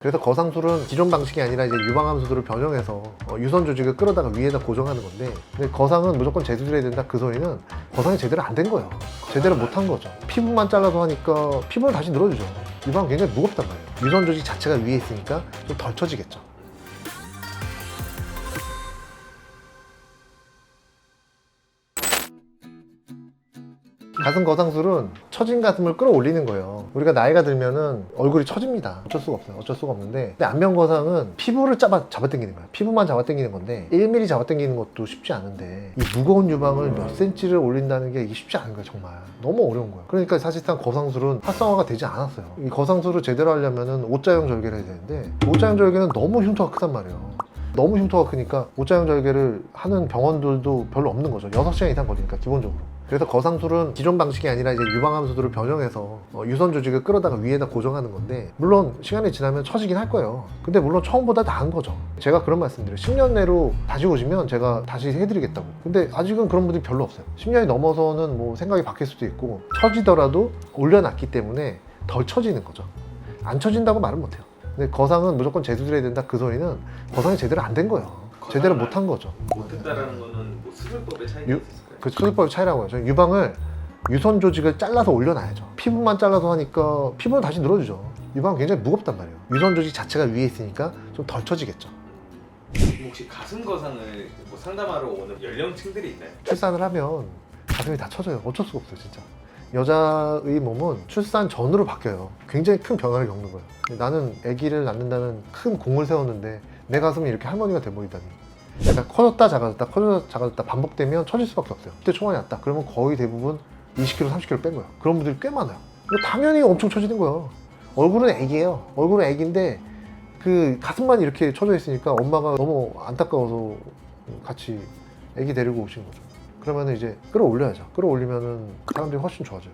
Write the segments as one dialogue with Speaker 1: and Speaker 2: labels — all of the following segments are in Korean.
Speaker 1: 그래서 거상술은 기존 방식이 아니라 이제 유방암수술을 변형해서 유선 조직을 끌어다가 위에다 고정하는 건데, 근데 거상은 무조건 재수술해야 된다, 그 소리는 거상이 제대로 안 된 거예요. 제대로 못 한 거죠. 피부만 잘라서 하니까 피부는 다시 늘어지죠. 유방은 굉장히 무겁단 말이에요. 유선 조직 자체가 위에 있으니까 좀 덜 처지겠죠. 가슴 거상술은 처진 가슴을 끌어올리는 거예요. 우리가 나이가 들면은 얼굴이 처집니다. 어쩔 수가 없어요. 어쩔 수가 없는데, 근데 안면 거상은 피부를 잡아당기는 거예요. 피부만 잡아당기는 건데 1mm 잡아당기는 것도 쉽지 않은데, 이 무거운 유방을 몇 센치를 올린다는 게 이게 쉽지 않은 거예요. 정말 너무 어려운 거예요. 그러니까 사실상 거상술은 활성화가 되지 않았어요. 이 거상술을 제대로 하려면은 O자형 절개를 해야 되는데, O자형 절개는 너무 흉터가 크단 말이에요. 너무 흉터가 크니까 O자형 절개를 하는 병원들도 별로 없는 거죠. 6시간 이상 걸리니까 기본적으로. 그래서 거상술은 기존 방식이 아니라 이제 유방암 수술을 변형해서 유선 조직을 끌어다가 위에다 고정하는 건데, 물론 시간이 지나면 처지긴 할 거예요. 근데 물론 처음보다 나은 거죠. 제가 그런 말씀드려요. 10년 내로 다시 오시면 제가 다시 해드리겠다고. 근데 아직은 그런 분들이 별로 없어요. 10년이 넘어서는 뭐 생각이 바뀔 수도 있고, 처지더라도 올려놨기 때문에 덜 처지는 거죠. 안 처진다고 말은 못해요. 근데 거상은 무조건 재수술해야 된다, 그 소리는 거상이 제대로 안 된 거예요. 제대로 못 한 거죠.
Speaker 2: 못했다라는 거는 뭐 수술법의 차이가 있을까요?
Speaker 1: 그 수술법의 차이라고 하죠. 유방을 유선 조직을 잘라서 올려놔야죠. 피부만 잘라서 하니까 피부는 다시 늘어지죠. 유방은 굉장히 무겁단 말이에요. 유선 조직 자체가 위에 있으니까 좀 덜 처지겠죠.
Speaker 2: 혹시 가슴 거상을 뭐 상담하러 오는 연령층들이 있나요?
Speaker 1: 출산을 하면 가슴이 다 처져요. 어쩔 수가 없어요, 진짜. 여자의 몸은 출산 전으로 바뀌어요. 굉장히 큰 변화를 겪는 거예요. 나는 아기를 낳는다는 큰 공을 세웠는데 내 가슴이 이렇게 할머니가 돼버리다니. 약간 커졌다 작아졌다 커졌다 작아졌다 반복되면 처질 수밖에 없어요. 그때 초반이 왔다 그러면 거의 대부분 20kg 30kg 뺀 거예요. 그런 분들이 꽤 많아요. 당연히 엄청 처지는 거예요. 얼굴은 애기예요. 얼굴은 애기인데 그 가슴만 이렇게 처져 있으니까 엄마가 너무 안타까워서 같이 애기 데리고 오신 거죠. 그러면 이제 끌어올려야죠. 끌어올리면은 사람들이 훨씬 좋아져요.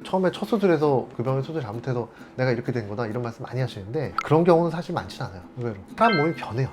Speaker 1: 처음에 첫 수술에서 그 병의 수술 잘못해서 내가 이렇게 된 거다 이런 말씀 많이 하시는데, 그런 경우는 사실 많진 않아요. 의외로 사람 몸이 변해요.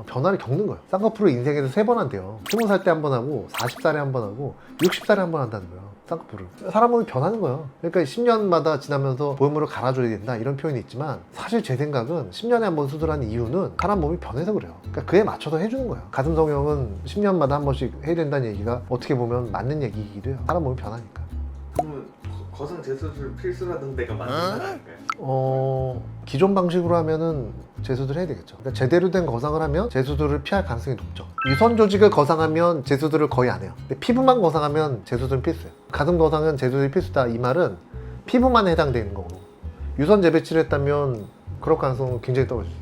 Speaker 1: 변화를 겪는 거예요. 쌍꺼풀을 인생에서 3번 한대요. 20살 때 한 번 하고 40살에 한 번 하고 60살에 한 번 한다는 거예요. 쌍꺼풀을. 사람 몸이 변하는 거예요. 그러니까 10년마다 지나면서 보형물을 갈아줘야 된다 이런 표현이 있지만, 사실 제 생각은 10년에 한 번 수술하는 이유는 사람 몸이 변해서 그래요. 그러니까 그에 맞춰서 해주는 거예요. 가슴 성형은 10년마다 한 번씩 해야 된다는 얘기가 어떻게 보면 맞는 얘기이기도 해요. 사람 몸이 변하니까.
Speaker 2: 그러면 거상 재수술 필수라던 데가 맞는 건 아닐까요?
Speaker 1: 기존 방식으로 하면은 재수술을 해야 되겠죠. 그러니까 제대로 된 거상을 하면 재수술을 피할 가능성이 높죠. 유선 조직을 거상하면 재수술을 거의 안 해요. 근데 피부만 거상하면 재수술은 필수예요. 가슴 거상은 재수술이 필수다, 이 말은 피부만 해당되는 거고, 유선 재배치를 했다면 그럴 가능성은 굉장히 떨어지죠.